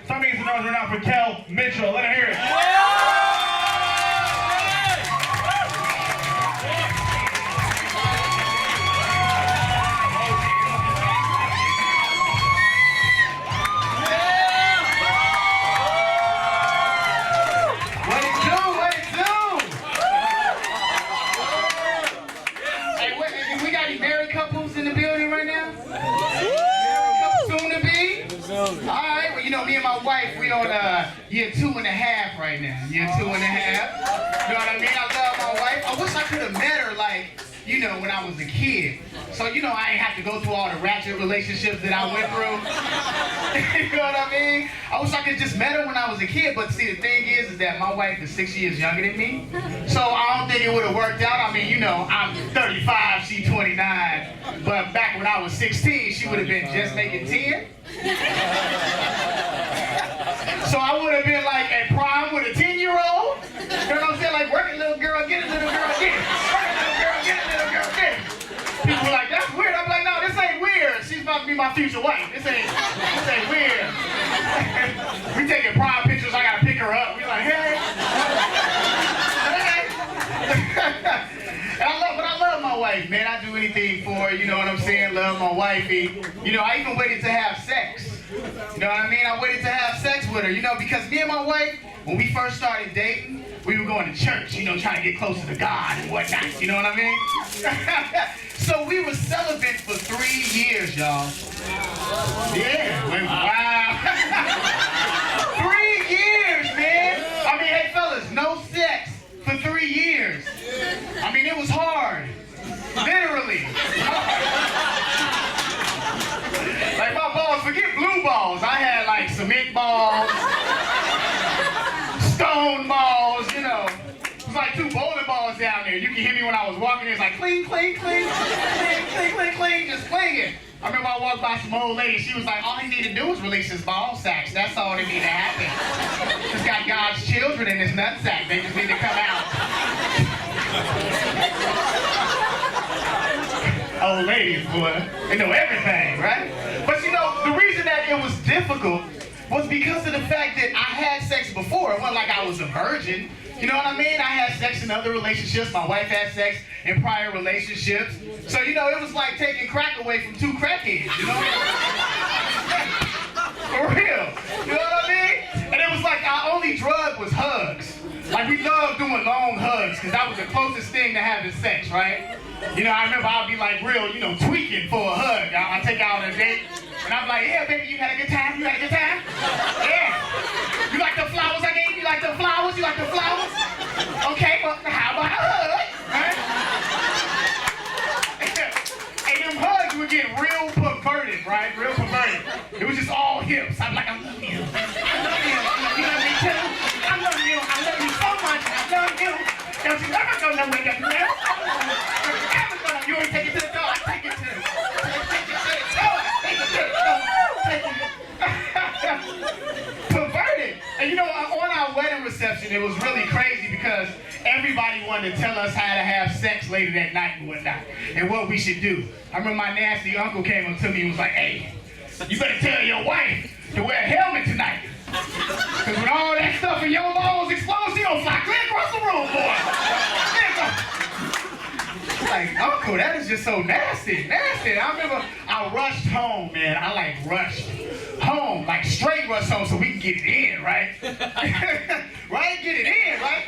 Some make some noise right now for Kel Mitchell. Let her hear it. Alright, well, you know, me and my wife, we on year 2.5 right now. Year 2.5. You know what I mean? I love my wife. I wish I could have met her, like, you know, when I was a kid. So, you know, I ain't have to go through all the ratchet relationships that I went through. You know what I mean? I wish I could just met her when I was a kid, but see, the thing is that my wife is 6 years younger than me. So I don't think it would have worked out. I mean, you know, I'm 35, she's 29. But back when I was 16, she would have been just making 10. So I would have been like at prime with a 10-year-old. You know what I'm saying? Like, work it, little girl, get it, little girl, get it. Work it, little girl, get it, little girl, get it. People were like, that's weird. I'm like, no, this ain't weird. She's about to be my future wife. This ain't weird. We taking prime pictures. I gotta pick her up. We like, hey. But I love my wife, man. I do anything for her. You know what I'm saying? Love my wifey. You know, I even waited to have sex. You know what I mean? I waited to have sex with her, you know, because me and my wife, when we first started dating, we were going to church, you know, trying to get closer to God and whatnot, you know what I mean? So we were celibate for 3 years, y'all. Yeah, wow. 3 years, man. I mean, hey, fellas, no sex for 3 years. I mean, it was hard. Literally. Like my balls, forget blue balls. I had like cement balls, stone balls, you know. It was like 2 bowling balls down there. You can hear me when I was walking. It's like cling, cling, cling, cling, cling, cling, cling, just clinging. I remember I walked by some old lady. She was like, all he needed to do was release his ball sacks. That's all that needed to happen. He's got God's children in his nut sack. They just need to come out. Old ladies, boy, they know everything, right? But you know, the reason that it was difficult was because of the fact that I had sex before. It wasn't like I was a virgin. You know what I mean? I had sex in other relationships. My wife had sex in prior relationships. So, you know, it was like taking crack away from 2 crackheads, you know? For real. You know what I mean? And it was like our only drug was hugs. Like, we loved doing long hugs because that was the closest thing to having sex, right? You know, I remember I'd be like real, you know, tweaking for a hug. I'd take out on a date, and I'm like, yeah, baby, you had a good time? You had a good time? Yeah. You like the flowers I gave you? You like the flowers? You like the flowers? Okay, well, how about a hug? Right? And them hugs would get real perverted, right? Real perverted. It was just all hips. I'm like, I love you. I love you. You love me too? I love you. I love you so much. I love you. Don't you ever go nowhere, don't you? You ain't take it to the door, I take it to the door. Take it to the door. Perverted. And you know, on our wedding reception, it was really crazy because everybody wanted to tell us how to have sex later that night and whatnot, and what we should do. I remember my nasty uncle came up to me and was like, hey, you better tell your wife to wear a helmet tonight. Because when all that stuff in your balls explodes, she gonna fly clear across the room, boy. Like, uncle, that is just so nasty, nasty. I remember I rushed home, man. I like rushed home, like straight rushed home so we can get it in, right? Right? Get it in, right?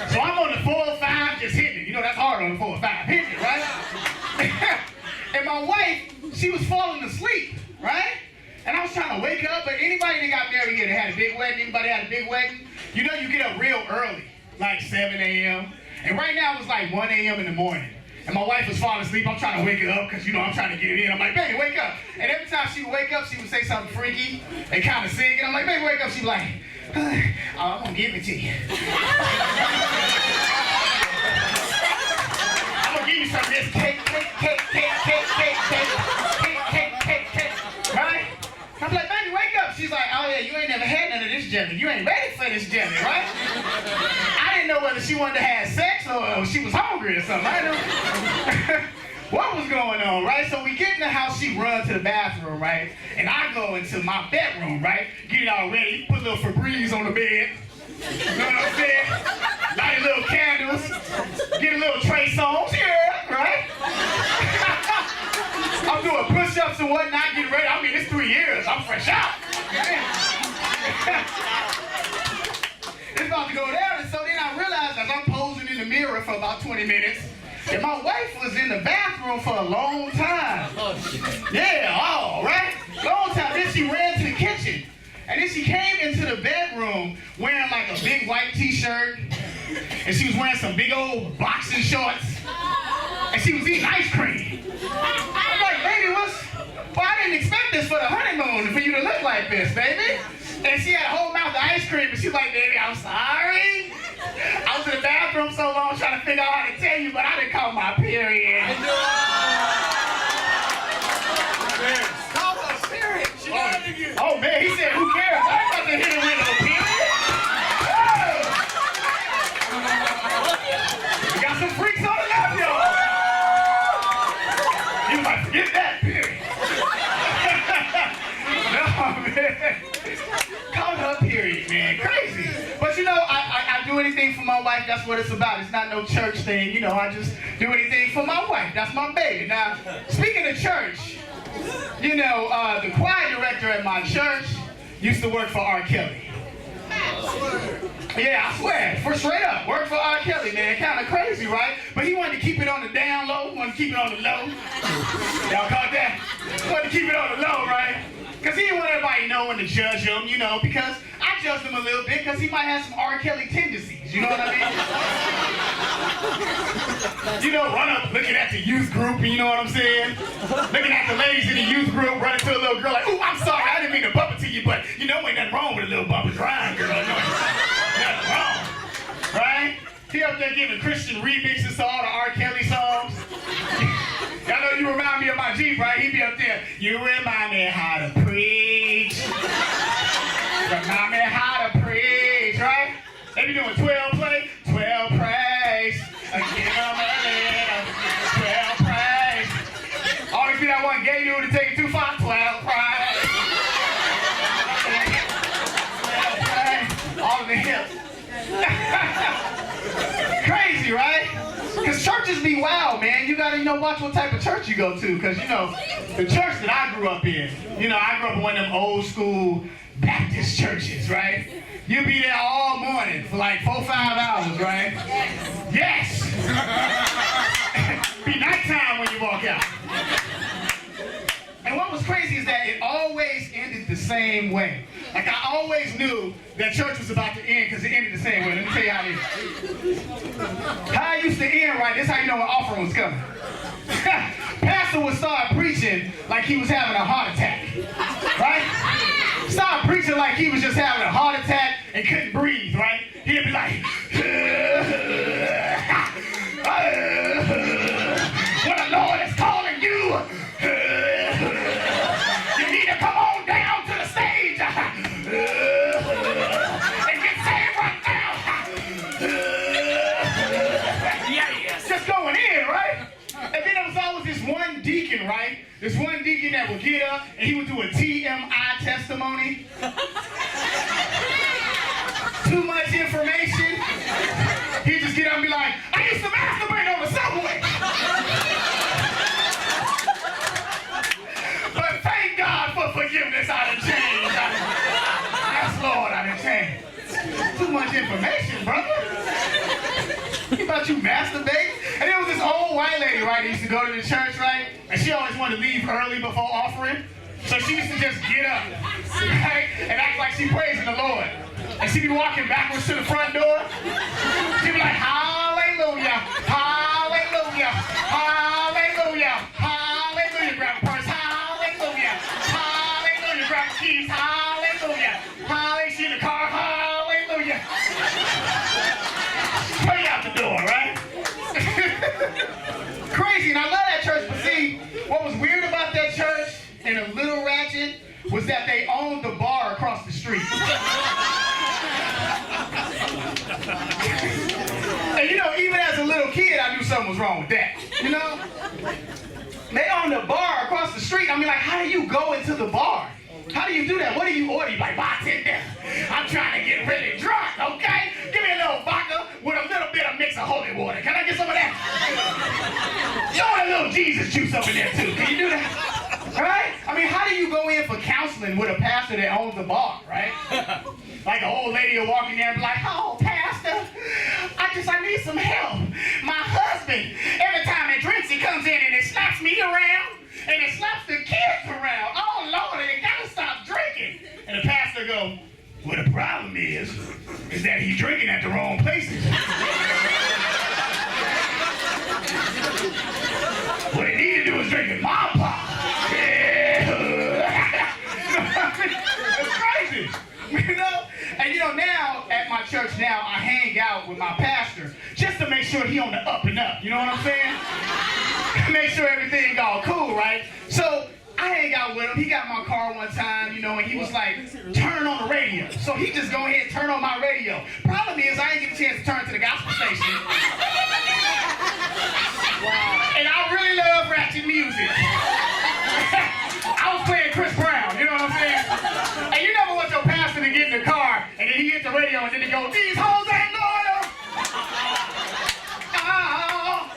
So I'm on the 405 just hitting it. You know, that's hard on the 405, hitting it, right? And my wife, she was falling asleep, right? And I was trying to wake up, but anybody that got married here that had a big wedding, anybody had a big wedding, you know you get up real early, like 7 a.m. And right now it was like 1 a.m. in the morning. And my wife was falling asleep. I'm trying to wake her up because, you know, I'm trying to get it in. I'm like, baby, wake up. And every time she would wake up, she would say something freaky and kind of sing. And I'm like, baby, wake up. She'd be like, oh, I'm going to give it to you. I'm going to give you some of this cake. Right? I'm like, baby, wake up. She's like, oh, yeah, you ain't never had none of this jelly. You ain't ready for this jelly, right? I didn't know whether she wanted to have sex or she was hungry or something. I didn't know. what was going on, right? So we get in the house, she runs to the bathroom, right? And I go into my bedroom, right? Get it all ready, put a little Febreze on the bed. You know what I'm saying? Light a little candles, get a little Trey Songz, yeah, right? I'm doing push-ups and whatnot, getting ready. I mean, it's 3 years. I'm fresh out. It's about to go down, and so then I realized as I'm posing in the mirror for about 20 minutes, that my wife was in the bathroom for a long time. Yeah, all right? Long time. Then she ran to the kitchen. And then she came into the bedroom wearing like a big white t-shirt. And she was wearing some big old boxing shorts. And she was eating ice cream. I'm like, baby, well, I didn't expect this for the honeymoon, for you to look like this, baby. And she had a whole mouth of ice cream, and she was like, baby, I'm sorry. I was in the bathroom so long trying to figure out how to tell you, but I didn't call my period. I know. Call my period. She got it again. Oh, man, he said, who cares? I ain't about to hit it with no period. Oh. We got some freaks on the left, y'all. You might forget that period. No, man. Call her period, man. Crazy. But you know, I do anything for my wife. That's what it's about. It's not no church thing. You know, I just do anything for my wife. That's my baby. Now, speaking of church, you know, the choir director at my church used to work for R. Kelly. Yeah, I swear, for straight up, worked for R. Kelly, man. Kind of crazy, right? But he wanted to keep it on the down low, wanted to keep it on the low. Y'all caught that? He wanted to keep it on the low, right? Because he didn't want everybody knowing to judge him, you know, because I judged him a little bit because he might have some R. Kelly tendencies, you know what I mean? You know, run up looking at the youth group, you know what I'm saying? Looking at the ladies in the youth group, running to a little girl like, ooh, I'm sorry, I didn't mean to bump it to you, but you know, ain't nothing wrong with a little bump and grind, girl. Nothing wrong, right? He up there giving Christian remixes to all the R. Kelly songs. Y'all know you remind me of my Jeep, right? He be up there, you remind me how to preach. Remind me how to preach, right? They be doing 12 play, 12 praise. Give them a little, 12 praise. Always be that one gay dude to take it too far, 12 praise. 12 praise. All of the hips. Crazy, right? Because churches be wild, man. You gotta, watch what type of church you go to. Because, the church that I grew up in, I grew up in one of them old school Baptist churches, right? You'll be there all morning for like 4 or 5 hours, right? Yes! Be nighttime when you walk out. And what was crazy is that it always ended the same way. Like, I always knew that church was about to end because it ended the same way. Let me tell you how it is. How it used to end, right? This is how you know when offering was coming. Pastor would start preaching like he was having a heart attack. Right? Start preaching like he was just having a heart attack and couldn't breathe, right? He'd be like, when the Lord is calling you, you need to come on down to the stage and get saved right now. Yeah. Just going in, right? And then there was always this one deacon, right? This one deacon that would get up and he would do a TMI testimony. Too much information. He'd just get up and be like, I used to masturbate on the subway. But thank God for forgiveness, I done changed. Yes, Lord, I done changed. Too much information, brother. You thought you masturbate? And there was this old white lady, right, that used to go to the church, right? And she always wanted to leave early before offering. So she used to just get up, right, and act like she praising the Lord. And she'd be walking backwards to the front door. She'd be like, hallelujah, hallelujah, hallelujah, hallelujah. Grab a purse, hallelujah, hallelujah. Grab the keys, hallelujah, hallelujah. She in the car, hallelujah. Straight out the door, right? Crazy, and I love that church, but see, what was weird about that church and a little ratchet was that they owned the bar across the street. And even as a little kid, I knew something was wrong with that, They on the bar across the street. I mean, like, how do you go into the bar? How do you do that? What do you order? You like, bartender, I'm trying to get really drunk, okay? Give me a little vodka with a little bit of mix of holy water. Can I get some of that? You want a little Jesus juice up in there too. Can you do that? Right? I mean, how do you go in for counseling with a pastor that owns the bar, right? Like an old lady will walk in there and be like, oh, pastor, I need some help. My husband, every time he drinks, he comes in and it slaps me around and it slaps the kids around. Oh, Lord, you gotta stop drinking. And the pastor go, well, the problem is that he's drinking at the wrong places. What he need to do is drink at Mom Pop. It's crazy. You know? And you know, now at my church now, I hang out with my pastor just to make sure he on the up and up. You know what I'm saying? Make sure everything all cool, right? So I hang out with him. He got my car one time, you know, and he was like, turn on the radio. So he just go ahead and turn on my radio. Problem is, I didn't get a chance to turn to the gospel station. Wow. And I really love ratchet music. I was playing Chris Brown, you know what I'm saying? And you never want your pastor to get in the car, and then he hit the radio, and then he go, these hoes ain't loyal. Oh,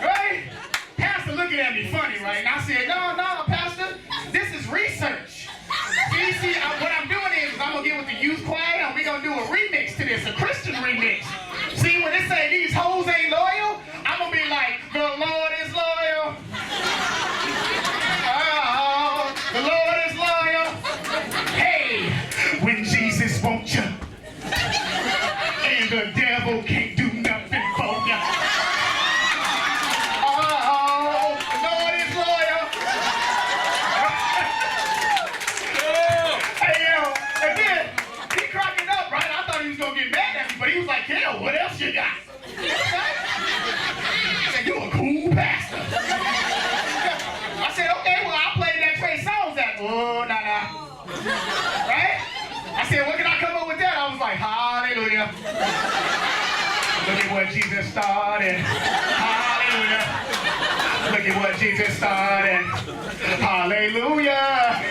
right? Pastor looking at me funny, right? And I said, no, Pastor, this is research. See, what I'm doing is I'm going to get with the youth choir, and we're going to do a remix to this, a Christian remix. See, when they say these hoes ain't loyal, I'm going to be like, the Lord is loyal. Oh, the Lord is loyal. Hey, when Jesus wants you, and the devil can't do nothing for you. Oh, the Lord is loyal. Hey, yo, and then he cracking up, right? I thought he was going to get mad at me, but he was like, Kel, what else you got? I said, you a cool pastor. I said, okay, well, I'll play that Trey Songz at. Oh, nah. Right? I said, what can I come up with that? I was like, hallelujah. Look at what Jesus started. Hallelujah. Look at what Jesus started. Hallelujah.